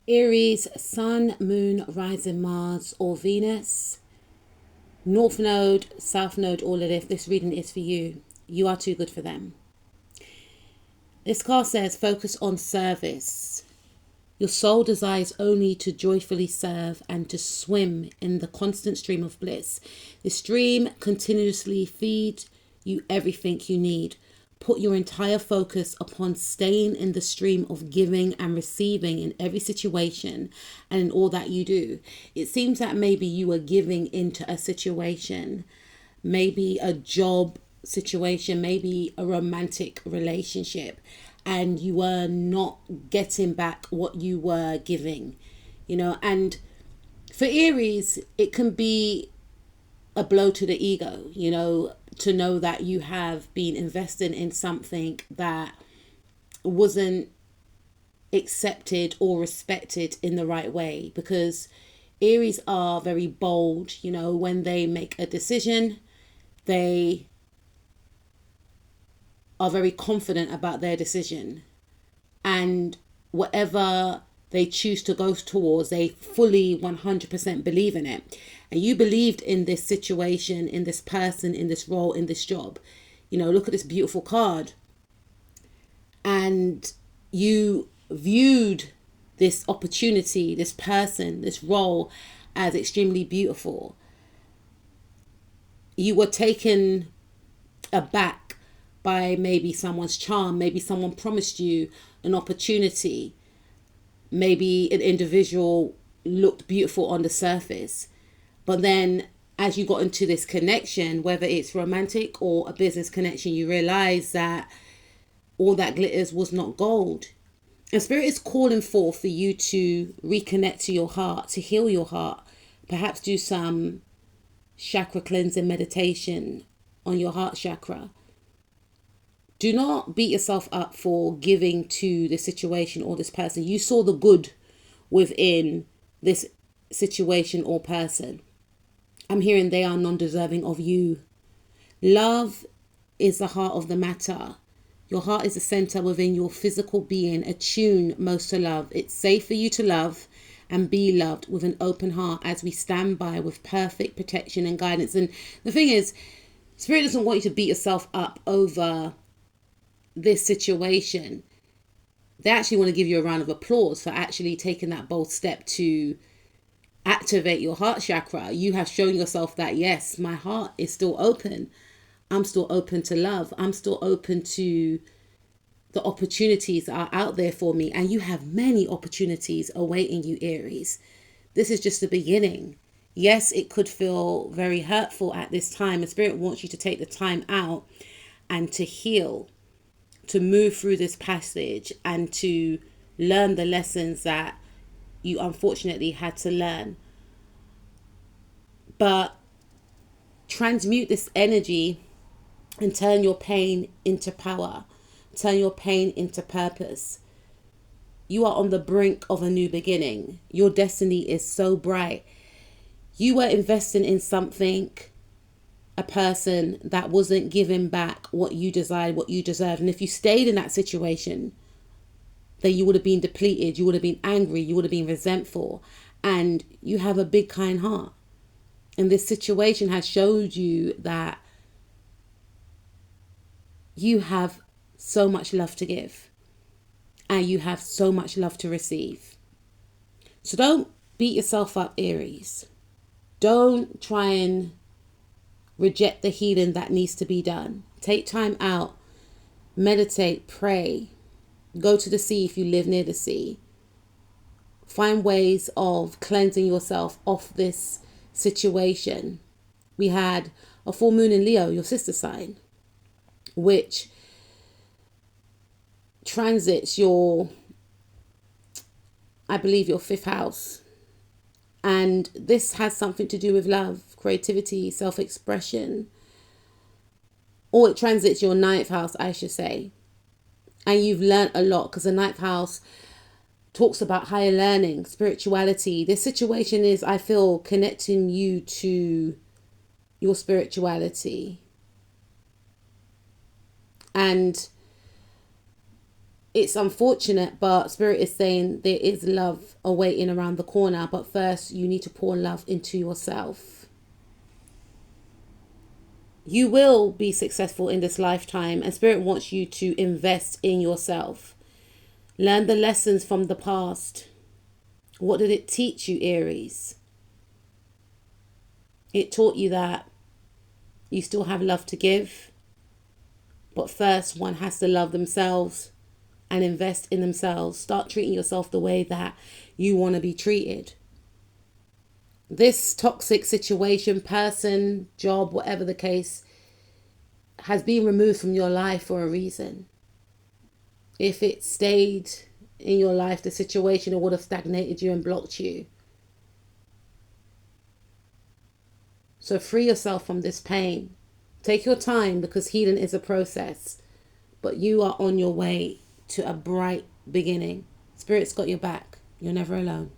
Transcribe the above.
Aries, Sun, Moon, Rising Mars or Venus, North Node, South Node, all of this reading is for you. You are too good for them. This card says focus on service. Your soul desires only to joyfully serve and to swim in the constant stream of bliss. The stream continuously feeds you everything you need. Put your entire focus upon staying in the stream of giving and receiving in every situation and in all that you do. It seems that maybe you are giving into a situation, maybe a job situation, maybe a romantic relationship, and you were not getting back what you were giving, and for Aries, it can be a blow to the ego, to know that you have been investing in something that wasn't accepted or respected in the right way, because Aries are very bold, when they make a decision, they are very confident about their decision, and whatever they choose to go towards, they fully 100% believe in it. And you believed in this situation, in this person, in this role, in this job. Look at this beautiful card. And you viewed this opportunity, this person, this role as extremely beautiful. You were taken aback by maybe someone's charm. Maybe someone promised you an opportunity. Maybe an individual looked beautiful on the surface. But then as you got into this connection, whether it's romantic or a business connection, you realize that all that glitters was not gold. And Spirit is calling for you to reconnect to your heart, to heal your heart. Perhaps do some chakra cleansing meditation on your heart chakra. Do not beat yourself up for giving to this situation or this person. You saw the good within this situation or person. I'm hearing they are non-deserving of you. Love is the heart of the matter. Your heart is the center within your physical being, attuned most to love. It's safe for you to love and be loved with an open heart as we stand by with perfect protection and guidance. And the thing is, Spirit doesn't want you to beat yourself up over this situation. They actually want to give you a round of applause for actually taking that bold step to activate your heart chakra. You have shown yourself that, yes, my heart is still open. I'm still open to love. I'm still open to the opportunities that are out there for me. And you have many opportunities awaiting you, Aries. This is just the beginning. Yes, it could feel very hurtful at this time. And Spirit wants you to take the time out and to heal, to move through this passage and to learn the lessons that you unfortunately had to learn. But transmute this energy and turn your pain into power. Turn your pain into purpose. You are on the brink of a new beginning. Your destiny is so bright. You were investing in something, a person that wasn't giving back what you desired, what you deserved. And if you stayed in that situation, then you would have been depleted. You would have been angry. You would have been resentful. And you have a big, kind heart. And this situation has showed you that you have so much love to give. And you have so much love to receive. So don't beat yourself up, Aries. Don't try and reject the healing that needs to be done. Take time out. Meditate, pray. Go to the sea if you live near the sea. Find ways of cleansing yourself off this situation. We had a full moon in Leo, your sister sign, which transits your fifth house. And this has something to do with love, creativity, self-expression. Or it transits your ninth house, I should say. And you've learned a lot, because the ninth house talks about higher learning, spirituality. This situation is, I feel, connecting you to your spirituality. And it's unfortunate, but Spirit is saying there is love awaiting around the corner. But first, you need to pour love into yourself. You will be successful in this lifetime, and Spirit wants you to invest in yourself. Learn the lessons from the past. What did it teach you, Aries? It taught you that you still have love to give, but first one has to love themselves and invest in themselves. Start treating yourself the way that you want to be treated. This toxic situation, person, job, whatever the case, has been removed from your life for a reason. If it stayed in your life, the situation, it would have stagnated you and blocked you. So free yourself from this pain. Take your time, because healing is a process. But you are on your way to a bright beginning. Spirit's got your back. You're never alone.